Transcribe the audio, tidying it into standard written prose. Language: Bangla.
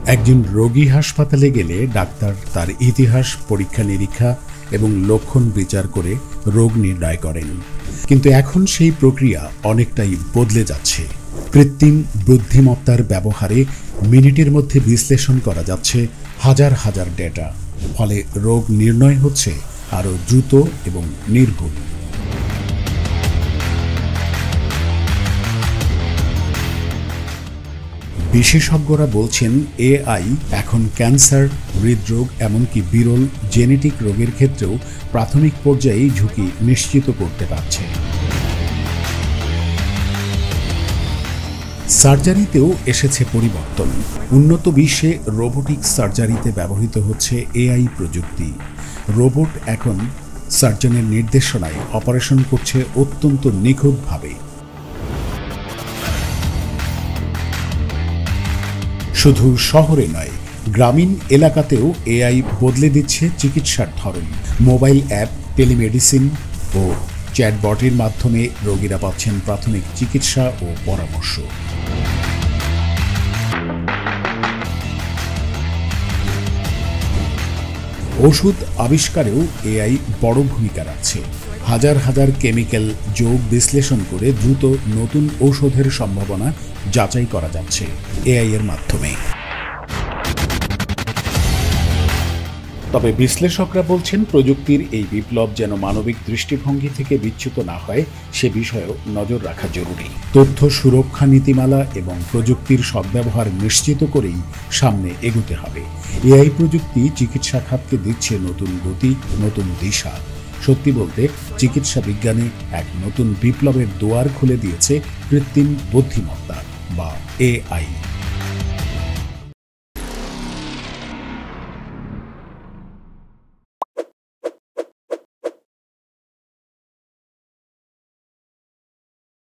একজন রোগী হাসপাতালে গেলে ডাক্তার তার ইতিহাস, পরীক্ষা নিরীক্ষা এবং লক্ষণ বিচার করে রোগ নির্ণয় করেন। কিন্তু এখন সেই প্রক্রিয়া অনেকটাই বদলে যাচ্ছে। কৃত্রিম বুদ্ধিমত্তার ব্যবহারে মিনিটের মধ্যে বিশ্লেষণ করা যাচ্ছে হাজার হাজার ডেটা। ফলে রোগ নির্ণয় হচ্ছে আরও দ্রুত এবং নির্ভুল। বিশেষজ্ঞরা বলছেন এআই এখন ক্যান্সার, হৃদরোগ এমনকি বিরল জেনেটিক রোগের ক্ষেত্রেও প্রাথমিক পর্যায়ে ঝুঁকি নিশ্চিত করতে পারছে। সার্জারিতেও এসেছে পরিবর্তন। উন্নত বিশ্বে রোবোটিক সার্জারিতে ব্যবহৃত হচ্ছে এআই প্রযুক্তি। রোবট এখন সার্জনের নির্দেশনায় অপারেশন করছে অত্যন্ত নিখুঁতভাবে। শুধু শহরে নয়, গ্রামীণ এলাকাতেও এআই বদলে দিচ্ছে চিকিৎসার ধরন। মোবাইল অ্যাপ, টেলিমেডিসিন ও চ্যাটবটের মাধ্যমে রোগীরা পাচ্ছেন প্রাথমিক চিকিৎসা ও পরামর্শ। ওষুধ আবিষ্কারেও এআই বড় ভূমিকা রাখছে। হাজার হাজার কেমিক্যাল যোগ বিশ্লেষণ করে দ্রুত নতুন ঔষধের সম্ভাবনা যাচাই করা যাচ্ছে এআই এর মাধ্যমে। তবে বিশ্লেষকরা বলছেন, প্রযুক্তির এই বিপ্লব যেন মানবিক দৃষ্টিভঙ্গি থেকে বিচ্যুত না হয় সে বিষয়েও নজর রাখা জরুরি। তথ্য সুরক্ষা নীতিমালা এবং প্রযুক্তির সদ্ব্যবহার নিশ্চিত করেই সামনে এগোতে হবে। এআই প্রযুক্তি চিকিৎসা খাতকে দিচ্ছে নতুন গতি, নতুন দিশা। সত্যি বলতে চিকিৎসা বিজ্ঞানে এক নতুন বিপ্লবের দুয়ার খুলে দিয়েছে কৃত্রিম বুদ্ধিমত্তা বা এআই।